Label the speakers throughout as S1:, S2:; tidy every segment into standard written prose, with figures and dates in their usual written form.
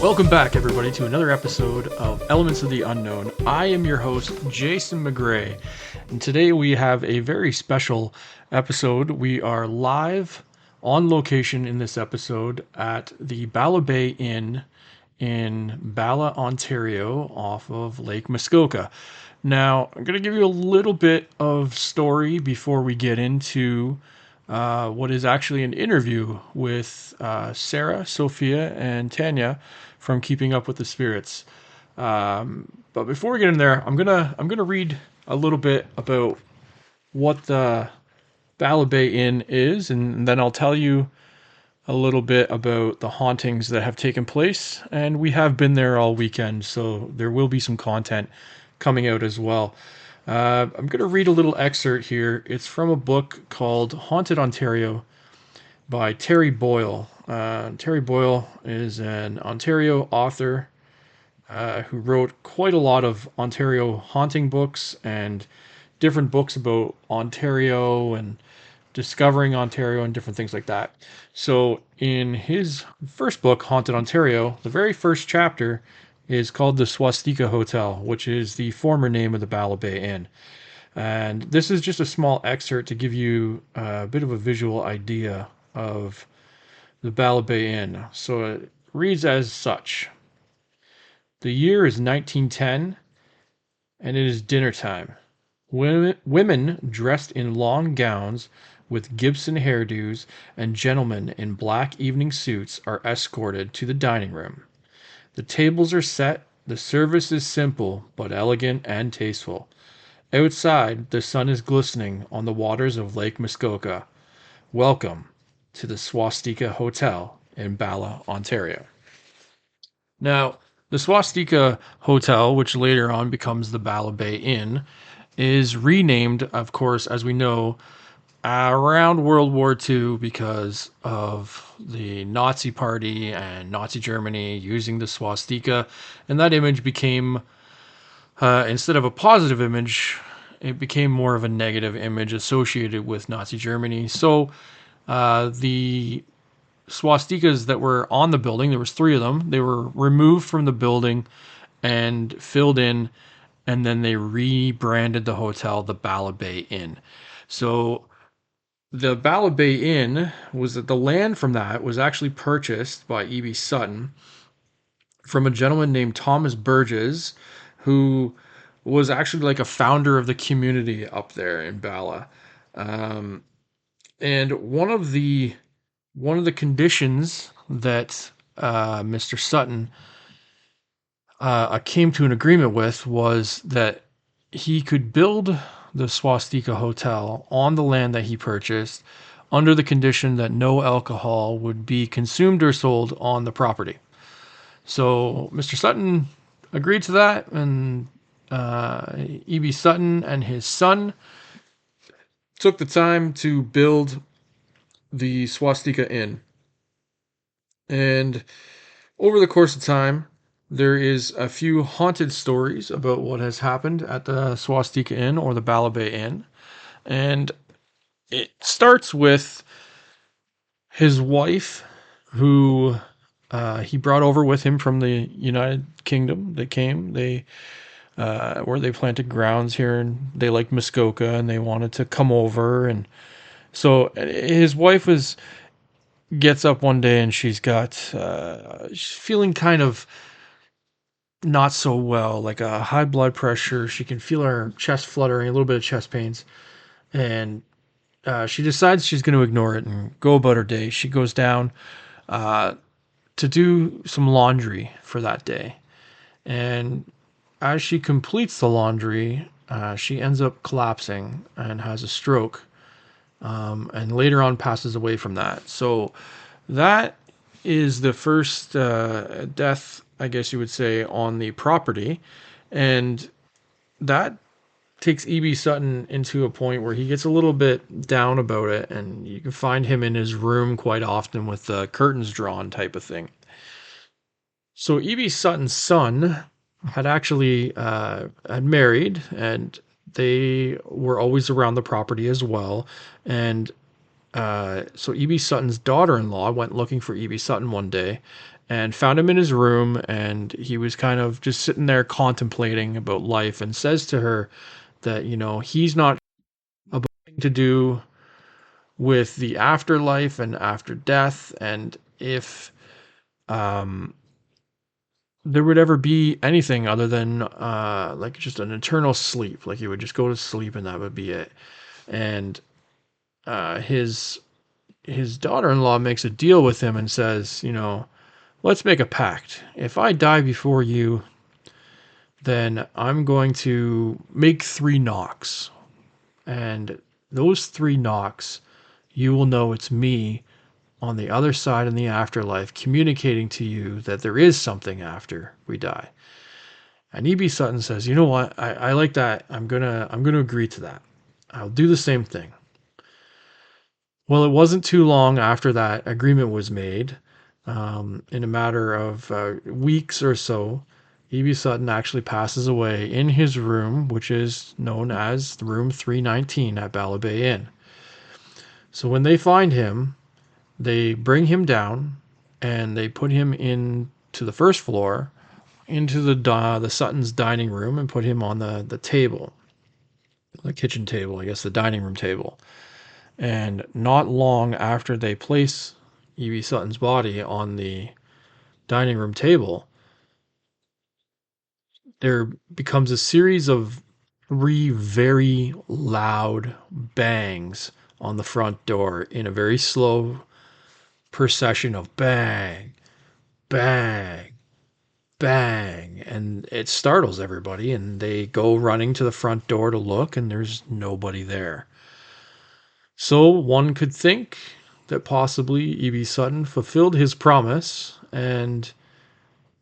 S1: Welcome back, everybody, to another episode of Elements of the Unknown. I am your host, Jason McGray, and today we have a very special episode. We are live on location in this episode at the Bala Bay Inn in Bala, Ontario, off of Lake Muskoka. Now, I'm going to give you a little bit of story before we get into what is actually an interview with Saraa, Sophia, and Tanya from Keeping Up with the Spirits. But before we get in there, I'm gonna read a little bit about what the Bala Bay Inn is, and then I'll tell you a little bit about the hauntings that have taken place. And we have been there all weekend, so there will be some content coming out as well. I'm going to read a little excerpt here. It's from a book called Haunted Ontario by Terry Boyle. Terry Boyle is an Ontario author who wrote quite a lot of Ontario haunting books and different books about Ontario and discovering Ontario and different things like that. So in his first book, Haunted Ontario, the very first chapter is called the Swastika Hotel, which is the former name of the Bala Bay Inn. And this is just a small excerpt to give you a bit of a visual idea of the Bala Bay Inn. So it reads as such. The year is 1910, and it is dinner time. Women dressed in long gowns with Gibson hairdos and gentlemen in black evening suits are escorted to the dining room. The tables are set, the service is simple but elegant and tasteful. Outside, the sun is glistening on the waters of Lake Muskoka. Welcome to the Swastika Hotel in Bala, Ontario. Now, the Swastika Hotel, which later on becomes the Bala Bay Inn, is renamed, of course, as we know, around World War II because of the Nazi Party and Nazi Germany using the swastika. And that image became, instead of a positive image, it became more of a negative image associated with Nazi Germany. So the swastikas that were on the building, there was 3 of them, they were removed from the building and filled in, and then they rebranded the hotel the Bala Bay Inn. So the Bala Bay Inn was that the land from that was actually purchased by E.B. Sutton from a gentleman named Thomas Burgess, who was actually like a founder of the community up there in Bala. And one of the conditions that Mr. Sutton came to an agreement with was that he could build the Swastika Hotel on the land that he purchased under the condition that no alcohol would be consumed or sold on the property. So Mr. Sutton agreed to that, and E.B. Sutton and his son took the time to build the Swastika Inn. And over the course of time, there is a few haunted stories about what has happened at the Swastika Inn or the Bala Bay Inn. And it starts with his wife, who he brought over with him from the United Kingdom. They where they planted grounds here, and they liked Muskoka, and they wanted to come over. And so his wife gets up one day, and she's feeling kind of not so well, like a high blood pressure. She can feel her chest fluttering, a little bit of chest pains, and she decides she's going to ignore it and go about her day. She goes down to do some laundry for that day, and as she completes the laundry, she ends up collapsing and has a stroke, and later on passes away from that. So that is the first death, I guess you would say, on the property. And that takes E.B. Sutton into a point where he gets a little bit down about it, and you can find him in his room quite often with the curtains drawn type of thing. So E.B. Sutton's son had actually had married, and they were always around the property as well. And so E.B. Sutton's daughter-in-law went looking for E.B. Sutton one day and found him in his room, and he was kind of just sitting there contemplating about life, and says to her that, he's not about to do with the afterlife and after death, and if um, there would ever be anything other than like just an eternal sleep, like he would just go to sleep and that would be it. And his daughter-in-law makes a deal with him and says, let's make a pact. If I die before you, then I'm going to make 3 knocks. And those 3 knocks, you will know it's me on the other side in the afterlife communicating to you that there is something after we die. And E.B. Sutton says, you know what? I like that. I'm gonna agree to that. I'll do the same thing. Well, it wasn't too long after that agreement was made. In a matter of weeks or so, E.B. Sutton actually passes away in his room, which is known as room 319 at Bala Bay Inn. So when they find him, they bring him down and they put him into the first floor, into the Sutton's dining room, and put him on the table, the kitchen table, I guess the dining room table. And not long after they place E.B. Sutton's body on the dining room table, there becomes a series of 3 very loud bangs on the front door in a very slow procession of bang, bang, bang. And it startles everybody, and they go running to the front door to look, and there's nobody there. So one could think that possibly E.B. Sutton fulfilled his promise and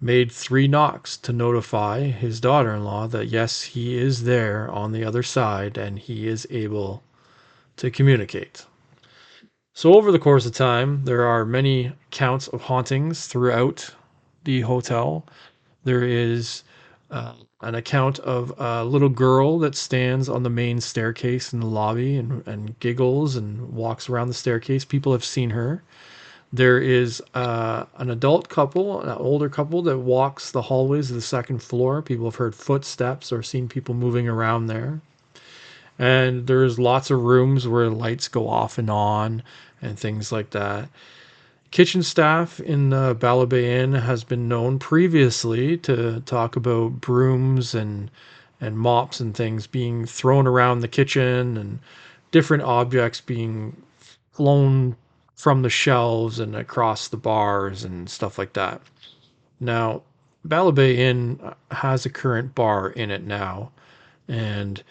S1: made 3 knocks to notify his daughter-in-law that yes, he is there on the other side and he is able to communicate. So over the course of time, there are many accounts of hauntings throughout the hotel. There is an account of a little girl that stands on the main staircase in the lobby and giggles and walks around the staircase. People have seen her. There is an adult couple, an older couple, that walks the hallways of the second floor. People have heard footsteps or seen people moving around there. And there's lots of rooms where lights go off and on and things like that. Kitchen staff in the Bala Bay Inn has been known previously to talk about brooms and mops and things being thrown around the kitchen, and different objects being flown from the shelves and across the bars and stuff like that. Now, Bala Bay Inn has a current bar in it now, and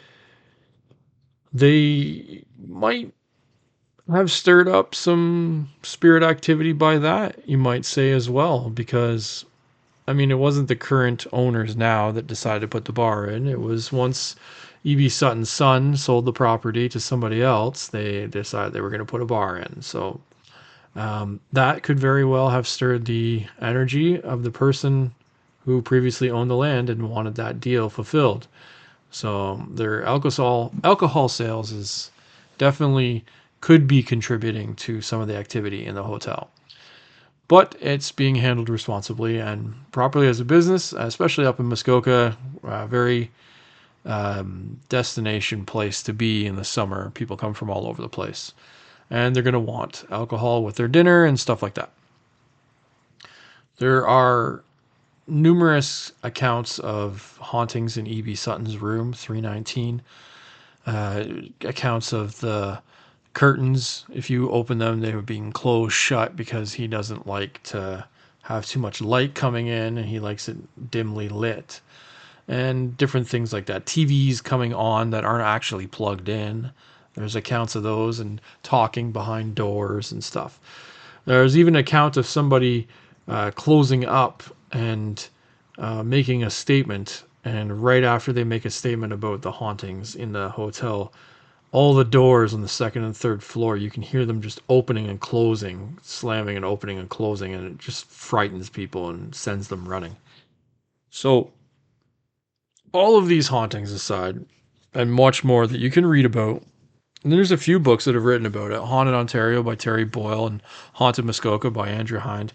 S1: they might have stirred up some spirit activity by that, you might say as well, because I mean, it wasn't the current owners now that decided to put the bar in. It was once E.B. Sutton's son sold the property to somebody else, they decided they were going to put a bar in. So that could very well have stirred the energy of the person who previously owned the land and wanted that deal fulfilled. So their alcohol sales is definitely could be contributing to some of the activity in the hotel. But it's being handled responsibly and properly as a business, especially up in Muskoka, very destination place to be in the summer. People come from all over the place, and they're going to want alcohol with their dinner and stuff like that. There are numerous accounts of hauntings in E.B. Sutton's room, 319. Accounts of the curtains, if you open them, they were being closed shut because he doesn't like to have too much light coming in and he likes it dimly lit. And different things like that. TVs coming on that aren't actually plugged in. There's accounts of those, and talking behind doors and stuff. There's even an account of somebody closing up and making a statement, and right after they make a statement about the hauntings in the hotel, all the doors on the second and third floor, you can hear them just opening and closing, slamming and opening and closing, and it just frightens people and sends them running. So, all of these hauntings aside, and much more that you can read about, and there's a few books that have written about it. Haunted Ontario by Terry Boyle and Haunted Muskoka by Andrew Hind.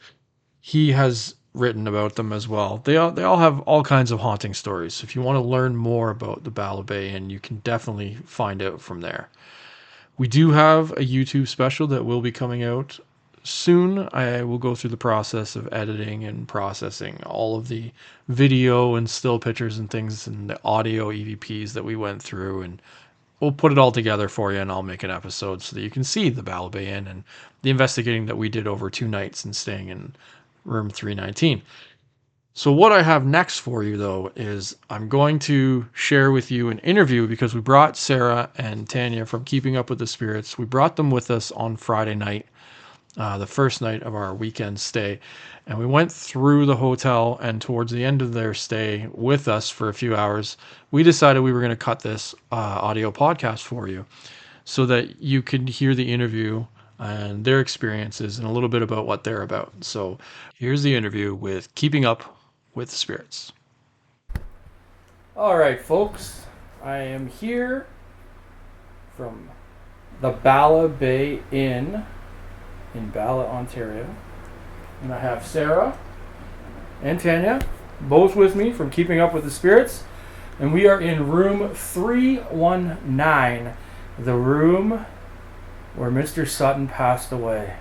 S1: He has written about them as well. They all have all kinds of haunting stories. If you want to learn more about the Bala Bay Inn, you can definitely find out from there. We do have a YouTube special that will be coming out soon. I will go through the process of editing and processing all of the video and still pictures and things and the audio EVPs that we went through, and we'll put it all together for you, and I'll make an episode so that you can see the Bala Bay Inn and the investigating that we did over 2 nights and staying in room 319. So what I have next for you, though, is I'm going to share with you an interview, because we brought Saraa and Tanya from Keeping Up with the Spirits. We brought them with us on Friday night, the first night of our weekend stay, and we went through the hotel, and towards the end of their stay with us for a few hours, we decided we were going to cut this audio podcast for you so that you could hear the interview and their experiences and a little bit about what they're about. So here's the interview with Keeping Up with the Spirits. All right, folks, I am here from the Bala Bay Inn in Bala, Ontario, and I have Saraa and Tanya both with me from Keeping Up with the Spirits, and we are in room 319, the room where Mr. Sutton passed away,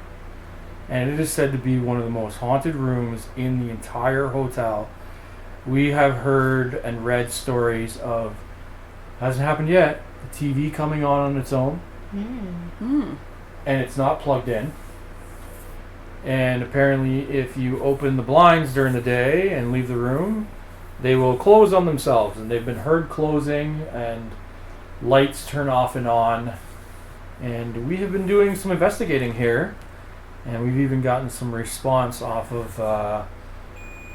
S1: and it is said to be one of the most haunted rooms in the entire hotel. We have heard and read stories of, hasn't happened yet, the TV coming on its own, and it's not plugged in. And apparently if you open the blinds during the day and leave the room, they will close on themselves, and they've been heard closing, and lights turn off and on. And we have been doing some investigating here, and we've even gotten some response off of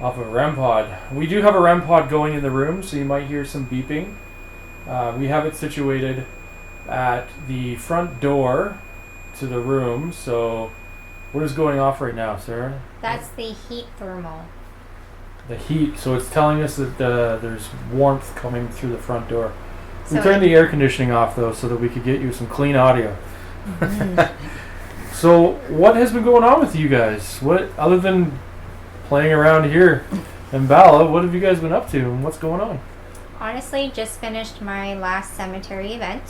S1: REM pod. We do have a REM pod going in the room, so you might hear some beeping. We have it situated at the front door to the room. So what is going off right now, Saraa?
S2: That's the heat thermal.
S1: The heat. So it's telling us that there's warmth coming through the front door. We
S2: So
S1: turned the air conditioning off, though, so that we could get you some clean audio. So what has been going on with you guys? What, other than playing around here in Bala, what have you guys been up to, and what's going on?
S2: honestly just finished my last cemetery event.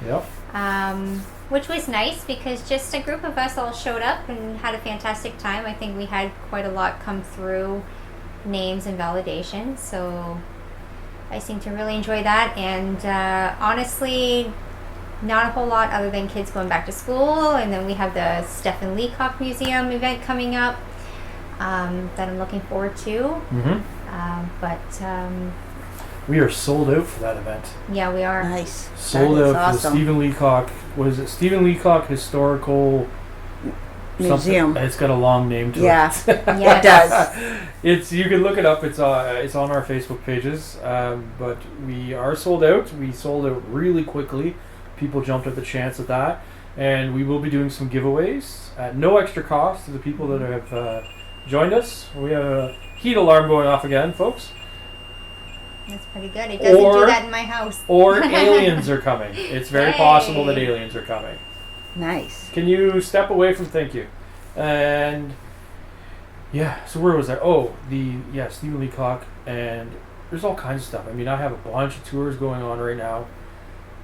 S1: Yep.
S2: Which was nice because just a group of us all showed up and had a fantastic time. I think we had quite a lot come through, names and validation, so I seem to really enjoy that. And honestly, not a whole lot other than kids going back to school, and then we have the Stephen Leacock Museum event coming up that I'm looking forward to.
S1: We are sold out for that event.
S2: Yeah, we are.
S3: Nice.
S1: Sold out for the
S3: awesome.
S1: Stephen Leacock. What is it? Stephen Leacock Historical
S3: Museum.
S1: It's got a long name to
S3: Yeah,
S1: it.
S2: Yes.
S3: it does.
S1: It's, you can look it up. It's on our Facebook pages. But we are sold out. We sold out really quickly. People jumped at the chance at that, and we will be doing some giveaways at no extra cost to the people that have joined us. We have a heat alarm going off again, folks.
S2: That's pretty good. It doesn't do that in my house.
S1: Or aliens are coming. It's very possible that aliens are coming.
S3: Nice.
S1: Can you step away from thank you? And yeah, so where was I? Oh, Stephen Leacock, and there's all kinds of stuff. I mean, I have a bunch of tours going on right now,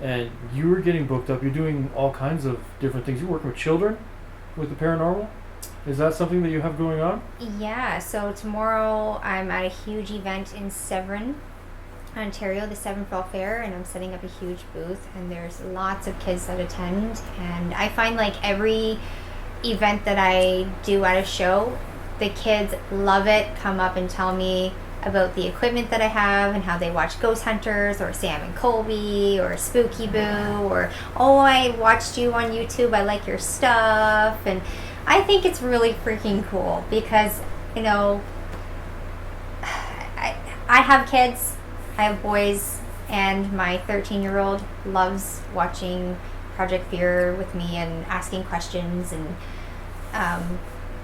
S1: and you were getting booked up. You're doing all kinds of different things. You're working with children with the paranormal. Is that something that you have going on?
S2: Yeah, so tomorrow I'm at a huge event in Severn, Ontario, the Severn Fall Fair, and I'm setting up a huge booth, and there's lots of kids that attend, and I find like every event that I do at a show, the kids love it, come up and tell me about the equipment that I have and how they watch Ghost Hunters or Sam and Colby or Spooky Boo or, oh, I watched you on YouTube, I like your stuff. And I think it's really freaking cool because, you know, I have kids, I have boys, and my 13-year-old loves watching Project Thier with me and asking questions and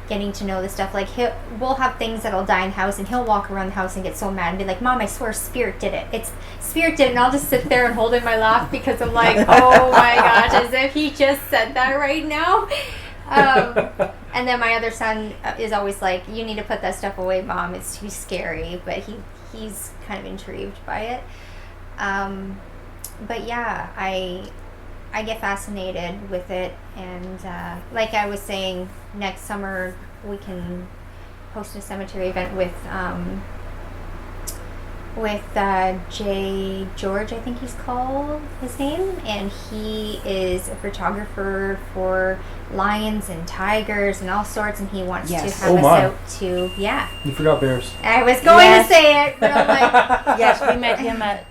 S2: getting to know the stuff. Like, we'll have things that'll die in the house, and he'll walk around the house and get so mad and be like, Mom, I swear Spirit did it. It's Spirit did it. And I'll just sit there and hold in my laugh because I'm like, oh my gosh, as if he just said that right now. And then my other son is always like, you need to put that stuff away, Mom. It's too scary. But he's kind of intrigued by it. But yeah, I get fascinated with it, and like I was saying, next summer we can host a cemetery event with Jay George, I think he's called his name, and he is a photographer for lions and tigers and all sorts, and he wants to have us out to,
S1: You forgot bears.
S2: I was going to say it, but I'm like...
S3: Yes, we met him at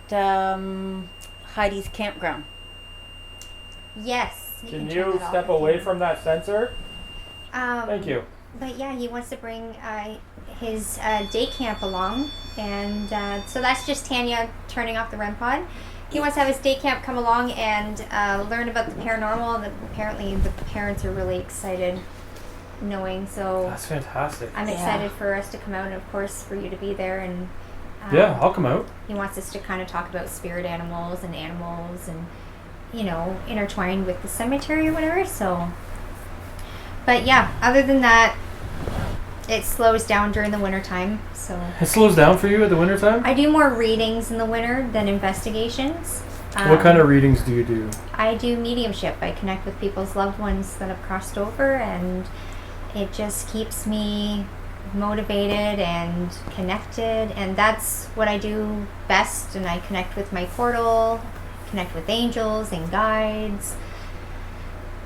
S3: Heidi's campground.
S2: Yes.
S4: Can you step away from that sensor? Thank you.
S2: But yeah, he wants to bring his day camp along, and so that's just Tanya turning off the REM pod. He wants to have his day camp come along and learn about the paranormal, and apparently the parents are really excited knowing, so...
S4: That's fantastic.
S2: I'm excited for us to come out, and of course for you to be there, and...
S4: yeah, I'll come out.
S2: He wants us to kind of talk about spirit animals, and you know, intertwined with the cemetery or whatever, so... But yeah, other than that, it slows down during the wintertime, so...
S4: It slows down for you at the wintertime?
S2: I do more readings in the winter than investigations.
S4: What kind of readings do you do?
S2: I do mediumship. I connect with people's loved ones that have crossed over, and it just keeps me motivated and connected, and that's what I do best, and I connect with my portal, connect with angels and guides.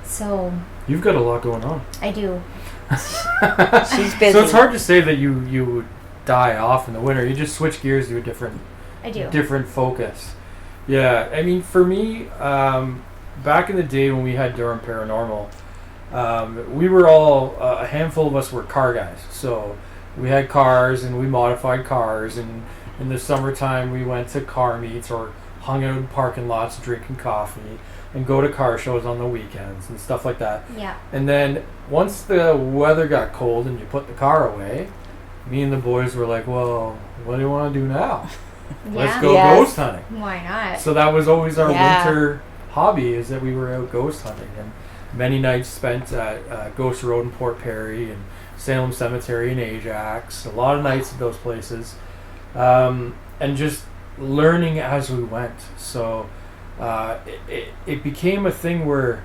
S2: So
S4: You've got a lot going on.
S2: I do.
S3: She's busy.
S4: So it's hard to say that you would die off in the winter. You just switch gears to a different focus. Yeah, I mean, for me, back in the day when we had Durham Paranormal, we were all, a handful of us were car guys. So we had cars and we modified cars, and in the summertime we went to car meets or hung out in parking lots drinking coffee and go to car shows on the weekends and stuff like that.
S2: Yeah.
S4: And then once the weather got cold and you put the car away, me and the boys were like, well, what do you want to do now? Let's go ghost hunting.
S2: Why not?
S4: So that was always our winter hobby, is that we were out ghost hunting. And many nights spent at Ghost Road in Port Perry and Salem Cemetery in Ajax. A lot of nights at those places. And just learning as we went. So it became a thing where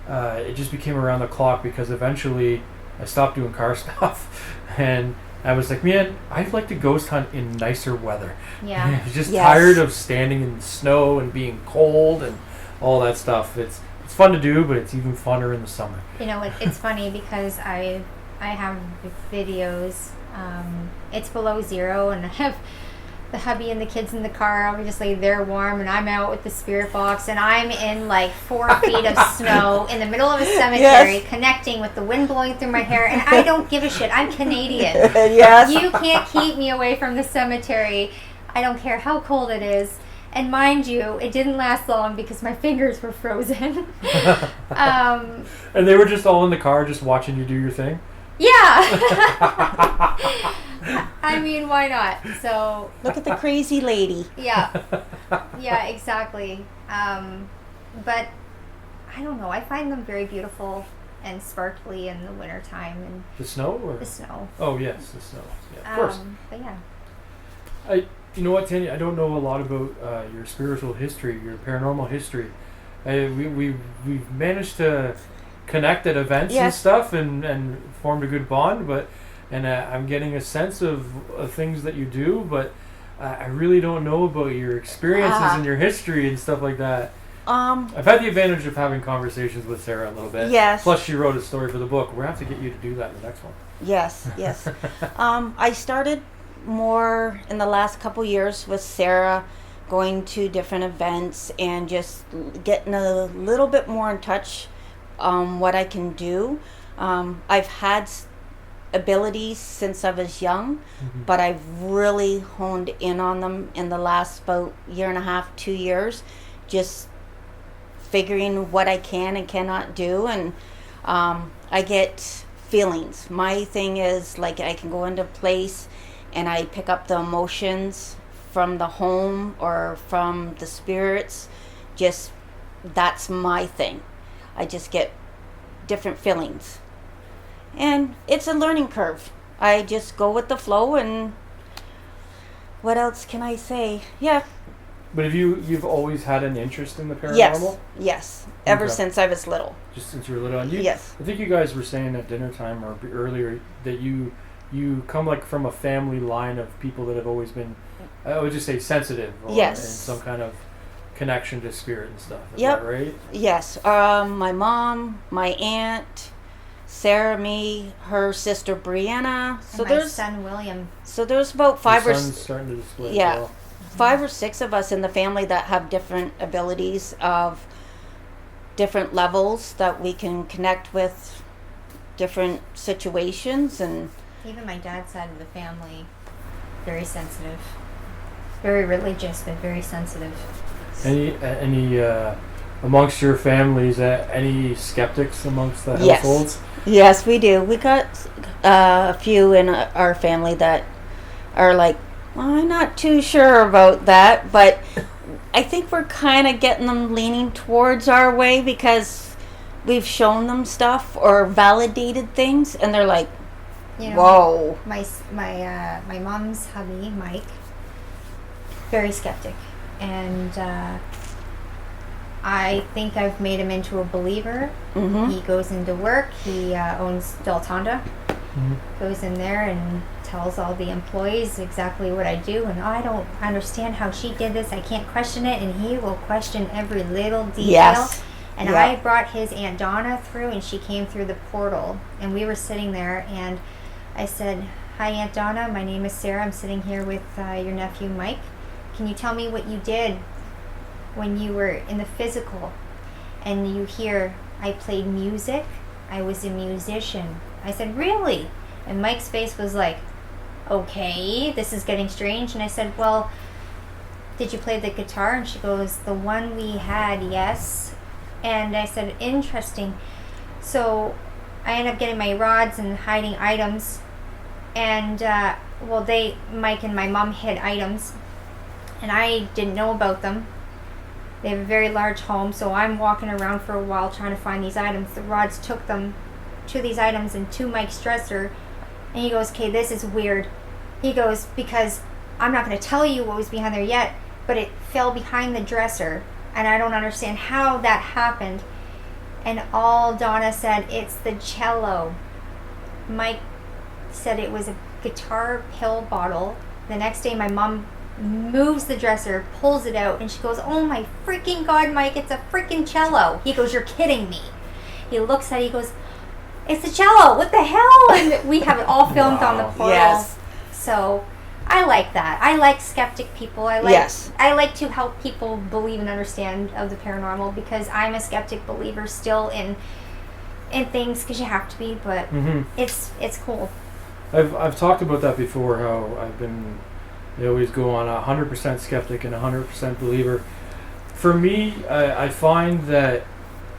S4: it just became around the clock, because eventually I stopped doing car stuff and I was like, man, I'd like to ghost hunt in nicer weather.
S2: Yeah.
S4: I was just tired of standing in the snow and being cold and all that stuff. It's fun to do, but it's even funner in the summer.
S2: You know, it's funny because I have videos. It's below zero, and I have the hubby and the kids in the car. Obviously, they're warm, and I'm out with the spirit box, and I'm in like 4 feet of snow in the middle of a cemetery, connecting with the wind blowing through my hair, and I don't give a shit. I'm Canadian. You can't keep me away from the cemetery. I don't care how cold it is. And mind you, it didn't last long because my fingers were frozen.
S4: And they were just all in the car just watching you do your thing?
S2: Yeah. I mean, why not? So
S3: look at the crazy lady.
S2: Yeah, exactly. But I don't know. I find them very beautiful and sparkly in the wintertime. And
S4: the snow, or
S2: the snow?
S4: Oh yes, the snow. Yeah, of course.
S2: But yeah.
S4: You know what, Tanya? I don't know a lot about your spiritual history, your paranormal history. We've managed to connect at events and stuff, and formed a good bond. And I'm getting a sense of things that you do, but I really don't know about your experiences and your history and stuff like that. I've had the advantage of having conversations with Sarah a little bit.
S3: Yes.
S4: Plus, she wrote a story for the book. We're going to have to get you to do that in the next one.
S3: Yes. I started more in the last couple years with Sarah, going to different events and just getting a little bit more in touch what I can do. I've had abilities since I was young, but I've really honed in on them in the last about year and a half, 2 years, just figuring what I can and cannot do. And I get feelings. My thing is, like, I can go into a place and I pick up the emotions from the home or from the spirits. Just, that's my thing. I just get different feelings. And it's a learning curve. I just go with the flow, and what else can I say? Yeah.
S4: But have you've always had an interest in the paranormal?
S3: Yes. Ever
S4: Okay.
S3: since I was little.
S4: Just since you were little. And
S3: Yes.
S4: I think you guys were saying at dinner time or earlier that you come like from a family line of people that have always been, I would just say, sensitive. Or
S3: Yes.
S4: And some kind of connection to spirit and stuff. Is
S3: Yep.
S4: that right?
S3: Yes. My mom, my aunt, Sarah, me, her sister Brianna. So
S2: And my
S3: there's
S2: son William.
S3: about five
S4: Your
S3: or
S4: son's starting to display as
S3: yeah.
S4: well.
S3: 5 or 6 of us in the family that have different abilities of different levels that we can connect with different situations. And
S2: Even my dad's side of the family, very sensitive. Very religious, but very sensitive.
S4: Any amongst your families, any skeptics amongst the
S3: Yes.
S4: households?
S3: yes, we do. We got a few in our family that are like, well, I'm not too sure about that, but I think we're kind of getting them leaning towards our way because we've shown them stuff or validated things, and they're like,
S2: You know,
S3: whoa.
S2: my mom's hubby, Mike, very skeptic, and I think I've made him into a believer.
S3: Mm-hmm.
S2: He goes into work. He owns Del Tonda. Goes in there and tells all the employees exactly what I do, and I don't understand how she did this. I can't question it, and he will question every little detail.
S3: Yes.
S2: And
S3: Yep.
S2: I brought his Aunt Donna through, and she came through the portal, and we were sitting there, and I said, "Hi, Aunt Donna. My name is Sarah. I'm sitting here with your nephew, Mike. Can you tell me what you did when you were in the physical?" And you hear, "I played music. I was a musician." I said, "Really?" And Mike's face was like, "Okay, this is getting strange." And I said, "Well, did you play the guitar?" And she goes, "The one we had, yes." And I said, "Interesting." So I ended up getting my rods and hiding items. And, Mike and my mom hid items. And I didn't know about them. They have a very large home, so I'm walking around for a while trying to find these items. The rods took them to these items and to Mike's dresser. And he goes, "Okay, this is weird." He goes, "Because I'm not going to tell you what was behind there yet, but it fell behind the dresser. And I don't understand how that happened." And all Donna said, "It's the cello." Mike said it was a guitar pill bottle. The next day, my mom moves the dresser, pulls it out, and she goes, "Oh my freaking God, Mike, it's a freaking cello." He goes, "You're kidding me." He looks at it, he goes, "It's a cello, what the hell?" And we have it all filmed on the
S4: Wow.
S2: portal.
S3: Yes.
S2: So I like that. I like skeptic people. I like to help people believe and understand of the paranormal, because I'm a skeptic believer still in things, because you have to be, but it's cool.
S4: I've talked about that before. How I always go on 100% skeptic and 100% believer. For me, I find that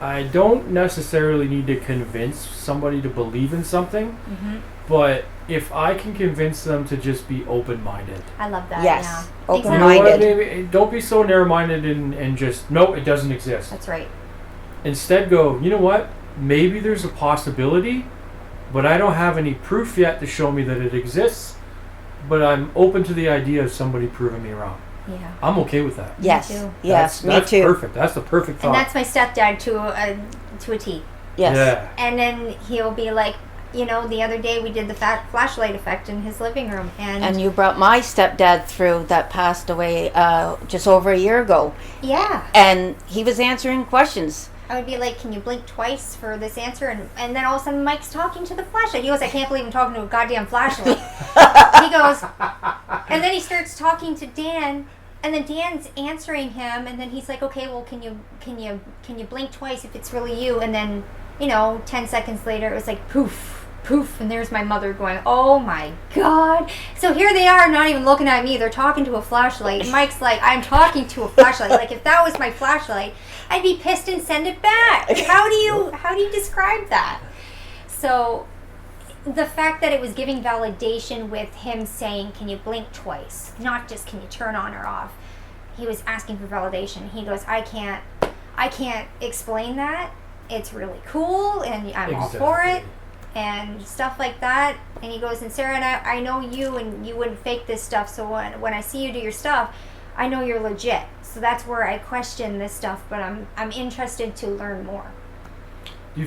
S4: I don't necessarily need to convince somebody to believe in something, but if I can convince them to just be open-minded.
S2: I love that.
S3: Yes.
S2: Yeah.
S3: Open
S4: You know what?
S3: Minded.
S4: Maybe don't be so narrow-minded and just, no, it doesn't exist.
S2: That's right.
S4: Instead go, you know what? Maybe there's a possibility, but I don't have any proof yet to show me that it exists, but I'm open to the idea of somebody proving me wrong.
S2: Yeah.
S4: I'm okay with that.
S3: Yes.
S2: too.
S3: Yes.
S4: That's
S3: Me too.
S4: perfect. That's the perfect thought.
S2: And that's my stepdad to a T.
S3: Yes.
S4: Yeah.
S2: And then he'll be like, the other day we did the flashlight effect in his living room,
S3: And you brought my stepdad through that passed away just over a year ago.
S2: yeah,
S3: And he was answering questions.
S2: I would be like, "Can you blink twice for this answer?" And then all of a sudden Mike's talking to the flashlight. He goes, "I can't believe I'm talking to a goddamn flashlight." he goes, and then he starts talking to Dan, and then Dan's answering him, and then he's like, okay, well, can you blink twice if it's really you? And then, 10 seconds later, it was like poof, poof, and there's my mother going, oh my God. So here they are, not even looking at me. They're talking to a flashlight. And Mike's like, I'm talking to a flashlight. Like, if that was my flashlight, I'd be pissed and send it back. How do you describe that? So the fact that it was giving validation with him saying, can you blink twice? Not just can you turn on or off. He was asking for validation. He goes, I can't explain that. It's really cool, and I'm all for it, and stuff like that. And he goes, and Sarah, and I know you, and you wouldn't fake this stuff, so when I see you do your stuff, I know you're legit. So that's where I question this stuff, but I'm interested to learn more.
S4: Do you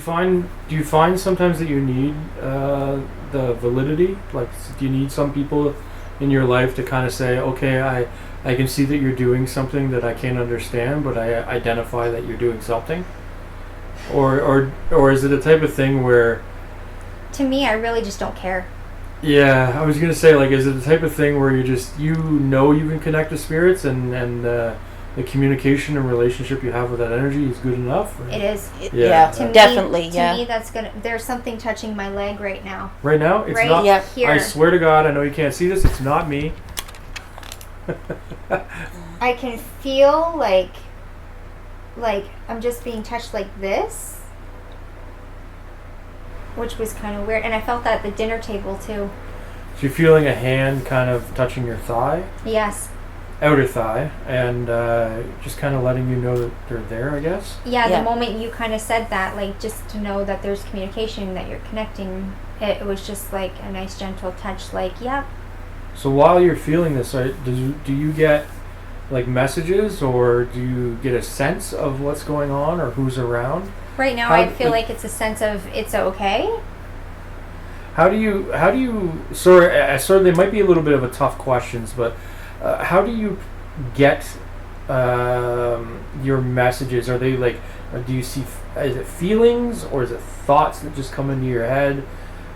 S4: find sometimes that you need the validity? Like, do you need some people in your life to kind of say, okay, I can see that you're doing something that I can't understand, but I identify that you're doing something? Or is it a type of thing where...
S2: To me, I really just don't care.
S4: Yeah, I was going to say, like, is it the type of thing where you can connect to spirits and the communication and relationship you have with that energy is good enough? Or?
S2: It is.
S3: Yeah, definitely.
S2: To me, that's gonna. There's something touching my leg right now.
S4: Right now, it's
S2: right
S4: not.
S2: Here.
S4: I swear to God, I know you can't see this. It's not me.
S2: I can feel like I'm just being touched like this, which was kind of weird. And I felt that at the dinner table too.
S4: So you're feeling a hand kind of touching your thigh?
S2: Yes.
S4: Outer thigh, and just kind of letting you know that they're there, I guess?
S2: Yeah, the moment you kind of said that, like, just to know that there's communication, that you're connecting, it was just like a nice gentle touch, like, yeah.
S4: So while you're feeling this, do you get like messages, or do you get a sense of what's going on or who's around?
S2: Right now, I feel like it's a sense of it's okay.
S4: How do you sorry, they might be a little bit of a tough questions, but how do you get your messages? Are they like, do you see, is it feelings, or is it thoughts that just come into your head,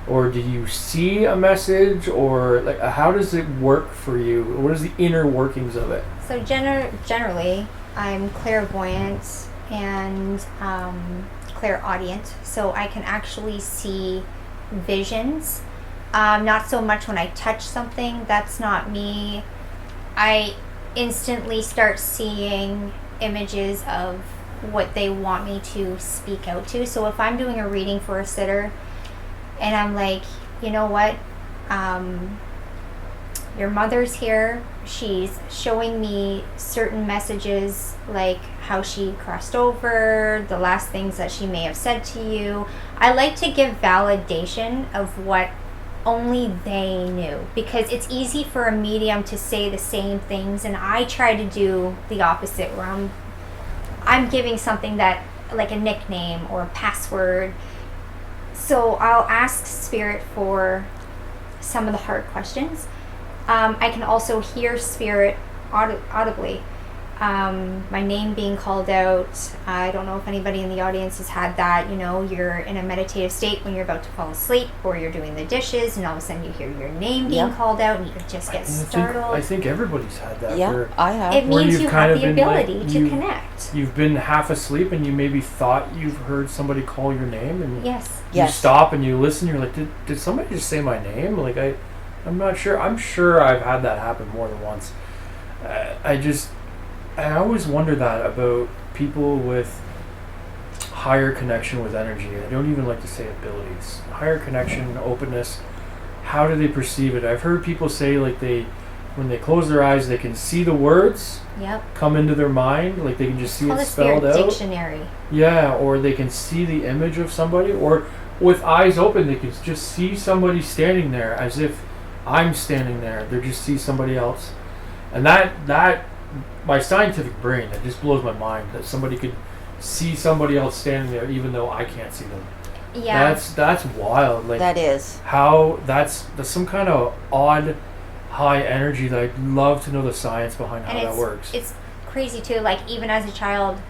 S4: or do you see a message, or like how does it work for you? What is the inner workings of it?
S2: So generally, I'm clairvoyant and clairaudient, so I can actually see visions. Not so much when I touch something, that's not me. I instantly start seeing images of what they want me to speak out to. So if I'm doing a reading for a sitter and I'm like, you know what, your mother's here, she's showing me certain messages, like how she crossed over, the last things that she may have said to you. I like to give validation of what only they knew, because it's easy for a medium to say the same things, and I try to do the opposite, where I'm giving something that, like a nickname or a password. So I'll ask spirit for some of the hard questions. I can also hear spirit audibly. My name being called out. I don't know if anybody in the audience has had that. You know, you're in a meditative state when you're about to fall asleep, or you're doing the dishes, and all of a sudden you hear your name being called out, and you just get startled.
S4: I think everybody's had that.
S3: Yeah, I have.
S2: It means you have the ability to connect.
S4: You've been half asleep, and you maybe thought you've heard somebody call your name, and you stop and you listen. You're like, did somebody just say my name? Like I'm not sure. I'm sure I've had that happen more than once. I always wonder that about people with higher connection with energy. I don't even like to say abilities. Higher connection, openness. How do they perceive it? I've heard people say, like, when they close their eyes, they can see the words come into their mind. Like, they can just see it spelled out.
S2: Dictionary.
S4: Yeah, or they can see the image of somebody, or with eyes open, they can just see somebody standing there as if I'm standing there. They just see somebody else. And that my scientific brain, it just blows my mind that somebody could see somebody else standing there even though I can't see them.
S2: Yeah.
S4: That's wild. Like,
S3: that is.
S4: How that's some kind of odd high energy that I'd love to know the science behind how that works.
S2: It's crazy too. Like, even as a child,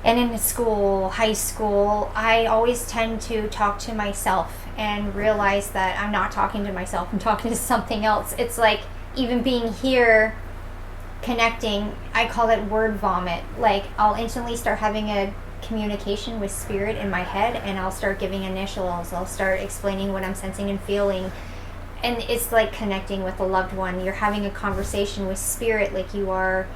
S2: And in school, high school, I always tend to talk to myself and realize that I'm not talking to myself, I'm talking to something else. It's like even being here, connecting, I call it word vomit. Like I'll instantly start having a communication with spirit in my head, and I'll start giving initials, I'll start explaining what I'm sensing and feeling. And it's like connecting with a loved one. You're having a conversation with spirit like you are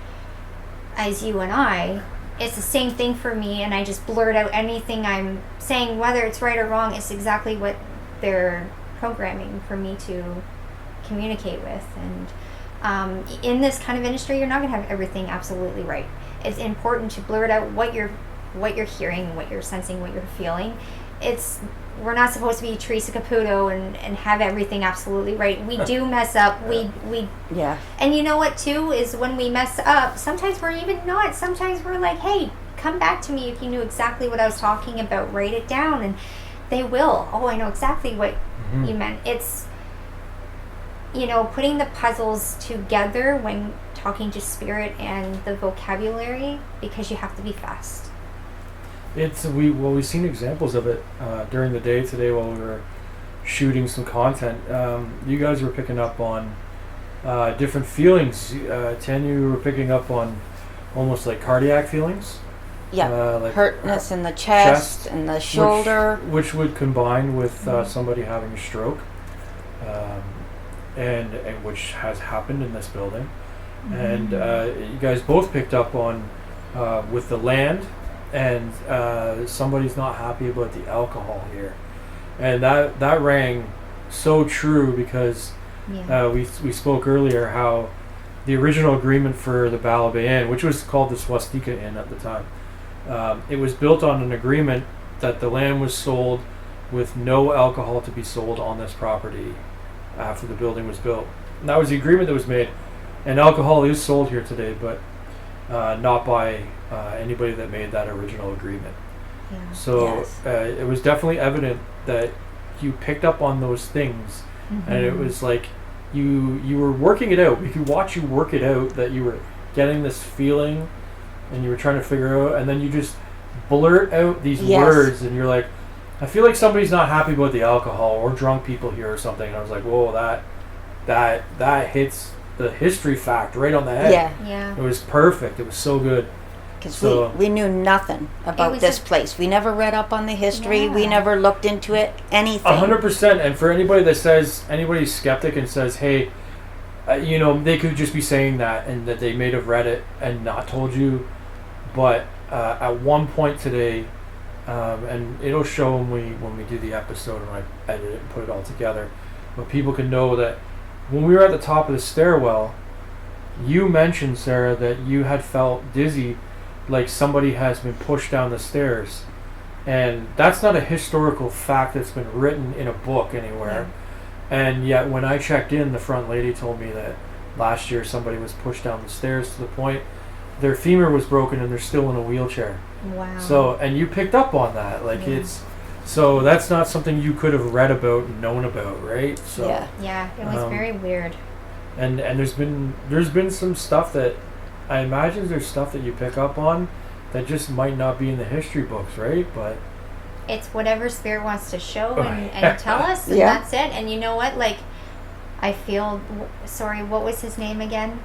S2: as you and I. It's the same thing for me, and I just blurt out anything I'm saying, whether it's right or wrong. It's exactly what they're programming for me to communicate with. And in this kind of industry, you're not going to have everything absolutely right. It's important to blurt out what you're hearing, what you're sensing, what you're feeling. We're not supposed to be Teresa Caputo and have everything absolutely right. We do mess up.
S3: Yeah.
S2: And you know what too is when we mess up, sometimes we're even not. Sometimes we're like, hey, come back to me if you knew exactly what I was talking about. Write it down, and they will. Oh, I know exactly what you meant. It's, putting the puzzles together when talking to spirit and the vocabulary, because you have to be fast.
S4: We've seen examples of it during the day today while we were shooting some content. You guys were picking up on different feelings. Tanya, you were picking up on almost like cardiac feelings.
S3: Yeah,
S4: like
S3: hurtness in the chest and the shoulder.
S4: Which would combine with somebody having a stroke, and which has happened in this building. And you guys both picked up on with the land, and somebody's not happy about the alcohol here. And that rang so true, because we spoke earlier how the original agreement for the Bala Bay Inn, which was called the Swastika Inn at the time, it was built on an agreement that the land was sold with no alcohol to be sold on this property after the building was built. And that was the agreement that was made. And alcohol is sold here today, but not by anybody that made that original agreement.
S2: Yeah.
S4: So it was definitely evident that you picked up on those things, and it was like you were working it out. We could watch you work it out, that you were getting this feeling, and you were trying to figure out, and then you just blurt out these words, and you're like, I feel like somebody's not happy about the alcohol, or drunk people here or something. And I was like, whoa, that hits the history fact right on the head.
S2: Yeah.
S4: It was perfect. It was so good.
S3: Because we knew nothing about this place. We never read up on the history. We never looked into it, anything.
S4: 100%. And for anybody that says, anybody's skeptic and says, hey, they could just be saying that, and that they may have read it and not told you. But at one point today, and it'll show when we do the episode, when I edit it and put it all together, but people can know that when we were at the top of the stairwell, you mentioned, Sarah, that you had felt dizzy, like somebody has been pushed down the stairs. And that's not a historical fact that's been written in a book anywhere. And yet when I checked in, the front lady told me that last year somebody was pushed down the stairs to the point their femur was broken and they're still in a wheelchair.
S2: Wow.
S4: So, and you picked up on that. Like so that's not something you could have read about and known about, right? So
S2: yeah, it was very weird.
S4: And there's been some stuff that I imagine there's stuff that you pick up on that just might not be in the history books, right? But
S2: it's whatever spirit wants to show and tell us, and that's it. And you know what? Like, I feel sorry. What was his name again?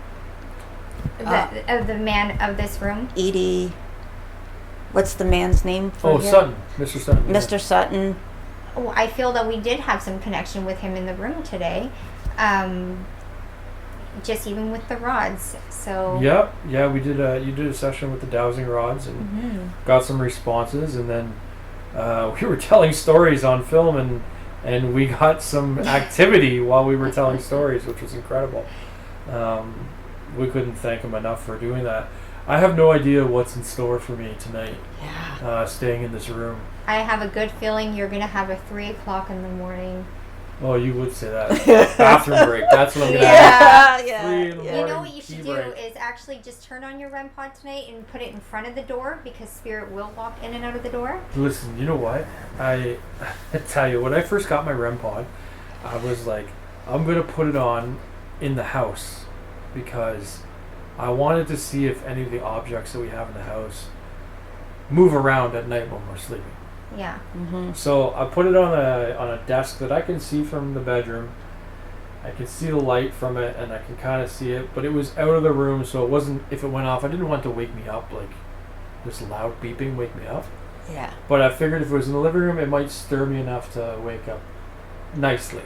S2: The man of this room.
S3: Edie. What's the man's name?
S4: Sutton, Mr. Sutton.
S3: Mr. Sutton.
S2: Oh, I feel that we did have some connection with him in the room today. Just even with the rods. So
S4: yeah, we did. You did a session with the dowsing rods and got some responses, and then we were telling stories on film, and we got some activity while we were telling stories, which was incredible. We couldn't thank him enough for doing that. I have no idea what's in store for me tonight. Staying in this room.
S2: I have a good feeling you're gonna have a 3:00 in the morning.
S4: Oh, you would say that. Bathroom break. That's what I'm going to have. 3 in the morning.
S2: You know what you should do is actually just turn on your REM pod tonight and put it in front of the door, because spirit will walk in and out of the door.
S4: Listen, you know what? I tell you, when I first got my REM pod, I was like, I'm going to put it on in the house, because I wanted to see if any of the objects that we have in the house move around at night when we're sleeping.
S2: Yeah.
S4: So I put it on a desk that I can see from the bedroom. I can see the light from it, and I can kind of see it, but it was out of the room, so it wasn't. If it went off, I didn't want it to wake me up, like this loud beeping wake me up.
S3: Yeah.
S4: But I figured if it was in the living room, it might stir me enough to wake up nicely.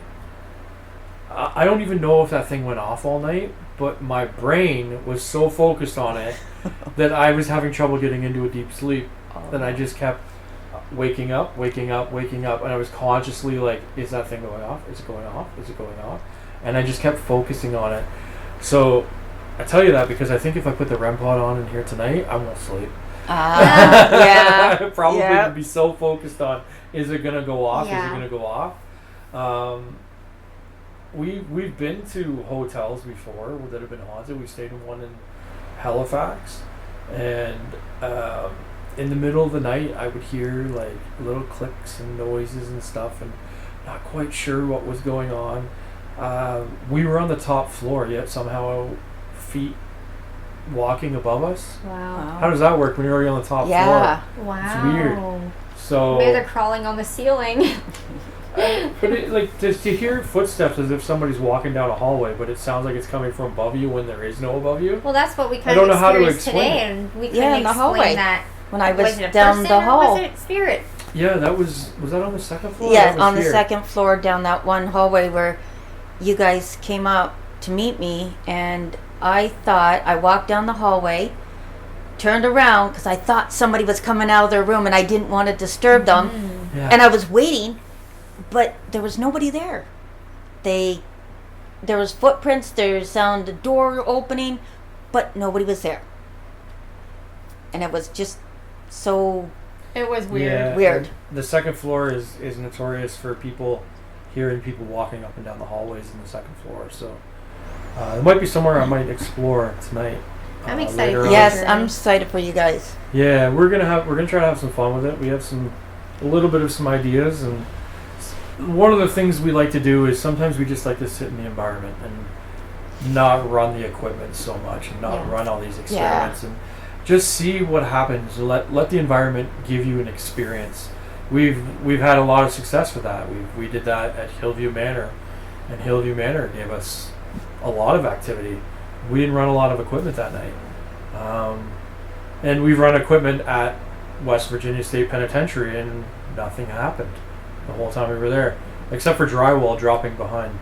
S4: I don't even know if that thing went off all night, but my brain was so focused on it that I was having trouble getting into a deep sleep. That I just kept waking up, and I was consciously like, is that thing going off? Is it going off? Is it going off? And I just kept focusing on it. So I tell you that because I think if I put the REM pod on in here tonight, I won't sleep.
S3: Yeah.
S4: I probably
S3: Yeah.
S4: would be so focused on, is it going to go off?
S2: Yeah.
S4: Is it going to go off? We've been to hotels before that have been haunted. We stayed in one in Halifax, and in the middle of the night, I would hear like little clicks and noises and stuff, and not quite sure what was going on. We were on the top floor, yet somehow feet walking above us.
S2: Wow.
S4: How does that work when you're already on the top
S3: Yeah.
S4: floor?
S2: Wow.
S4: It's weird. So
S2: Maybe they're crawling on the ceiling.
S4: but it, like to hear footsteps as if somebody's walking down a hallway, but it sounds like it's coming from above you when there is no above you.
S2: Well, that's what we
S4: I
S2: kind
S4: don't
S2: of
S4: know how to
S2: experienced
S4: explain
S2: today,
S4: it.
S2: and we
S3: Yeah,
S2: couldn't
S3: in the
S2: explain
S3: hallway.
S2: that.
S3: When I was
S2: Was it a
S3: down
S2: person
S3: the
S2: or
S3: hall.
S2: was it spirit?
S4: Yeah, that was that on the second floor?
S3: Yeah,
S4: That was
S3: on the
S4: here.
S3: second floor down that one hallway where you guys came up to meet me, and I walked down the hallway, turned around because I thought somebody was coming out of their room and I didn't want to disturb them,
S4: Yeah.
S3: and I was waiting, but there was nobody there. There was footprints, there sounded the door opening, but nobody was there. And it was just so
S2: It was
S4: Yeah,
S3: Weird.
S4: The second floor is notorious for people hearing people walking up and down the hallways in the second floor. So it might be somewhere I might explore tonight.
S2: I'm excited
S4: later
S2: for
S4: on.
S3: Yes,
S2: Journey.
S3: I'm excited for you guys.
S4: Yeah, we're gonna try to have some fun with it. We have a little bit of some ideas, and one of the things we like to do is sometimes we just like to sit in the environment and not run the equipment so much, and not
S2: Yeah.
S4: run all these experiments, and just see what happens. Let the environment give you an experience. We've had a lot of success with that. We did that at Hillview Manor, and Hillview Manor gave us a lot of activity. We didn't run a lot of equipment that night. And we've run equipment at West Virginia State Penitentiary, and nothing happened the whole time we were there, except for drywall dropping behind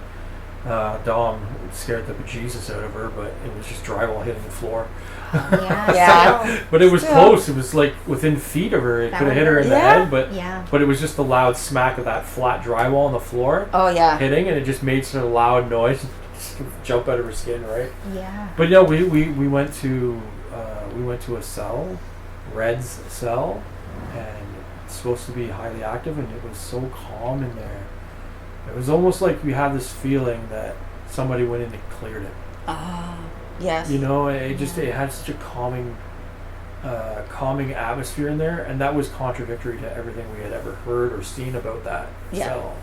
S4: Dom. It scared the bejesus out of her, but it was just drywall hitting the floor.
S2: Yeah.
S3: Yeah.
S4: But it was
S3: Still.
S4: close. It was like within feet of her. It
S2: That
S4: could have
S2: would
S4: hit her in the
S3: hurt.
S4: head, but
S2: Yeah.
S4: it was just the loud smack of that flat drywall on the floor
S3: Oh yeah.
S4: hitting, and it just made such a loud noise. Jump out of her skin, right?
S2: Yeah.
S4: But no, we went to a cell, Red's cell, and it's supposed to be highly active, and it was so calm in there. It was almost like we had this feeling that somebody went in and cleared it.
S3: Oh, yes.
S4: You know, it had such a calming atmosphere in there, and that was contradictory to everything we had ever heard or seen about that
S3: Yeah.
S4: cell.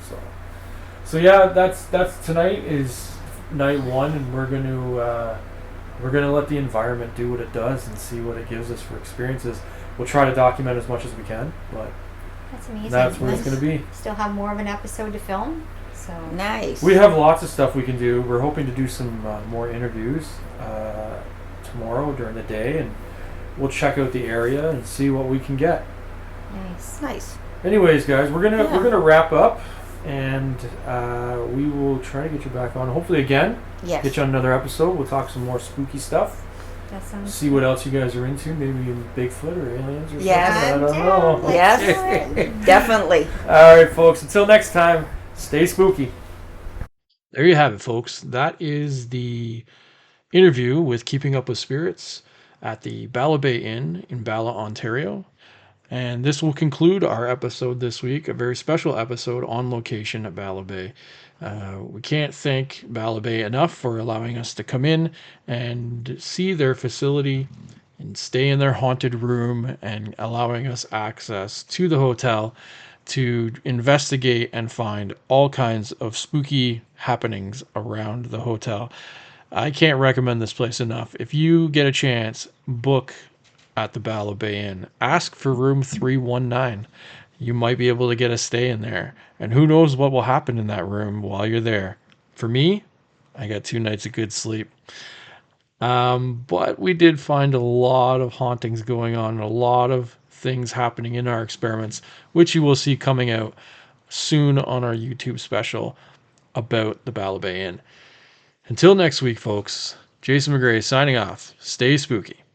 S4: So yeah, that's tonight is night one, and we're gonna let the environment do what it does and see what it gives us for experiences. We'll try to document as much as we can, but
S2: That's amazing.
S4: that's where it's
S2: Nice.
S4: gonna be.
S2: Still have more of an episode to film. So
S3: Nice.
S4: We have lots of stuff we can do. We're hoping to do some more interviews tomorrow during the day, and we'll check out the area and see what we can get.
S2: nice.
S3: Nice.
S4: Anyways, guys, we're
S3: Yeah.
S4: gonna wrap up, and we will try to get you back on. Hopefully, again,
S3: Yes.
S4: get you on another episode. We'll talk some more spooky stuff.
S2: That sounds
S4: See what else you guys are into. Maybe Bigfoot or aliens or
S3: Yes.
S4: something. I
S2: I'm
S4: don't
S2: down.
S4: know.
S2: Let's
S3: Yes.
S2: do it.
S3: Definitely.
S4: All right, folks. Until next time, stay spooky.
S1: There you have it, folks. That is the interview with Keeping Up with Spirits at the Bala Bay Inn in Bala, Ontario. And this will conclude our episode this week, a very special episode on location at Bala Bay. We can't thank Bala Bay enough for allowing us to come in and see their facility and stay in their haunted room, and allowing us access to the hotel to investigate and find all kinds of spooky happenings around the hotel. I can't recommend this place enough. If you get a chance, book at the Bala Bay Inn. Ask for room 319. You might be able to get a stay in there. And who knows what will happen in that room while you're there. For me, I got 2 nights of good sleep. But we did find a lot of hauntings going on, and a lot of things happening in our experiments, which you will see coming out soon on our YouTube special about the Bala Bay Inn. Until next week, folks, Jason McGray signing off. Stay spooky.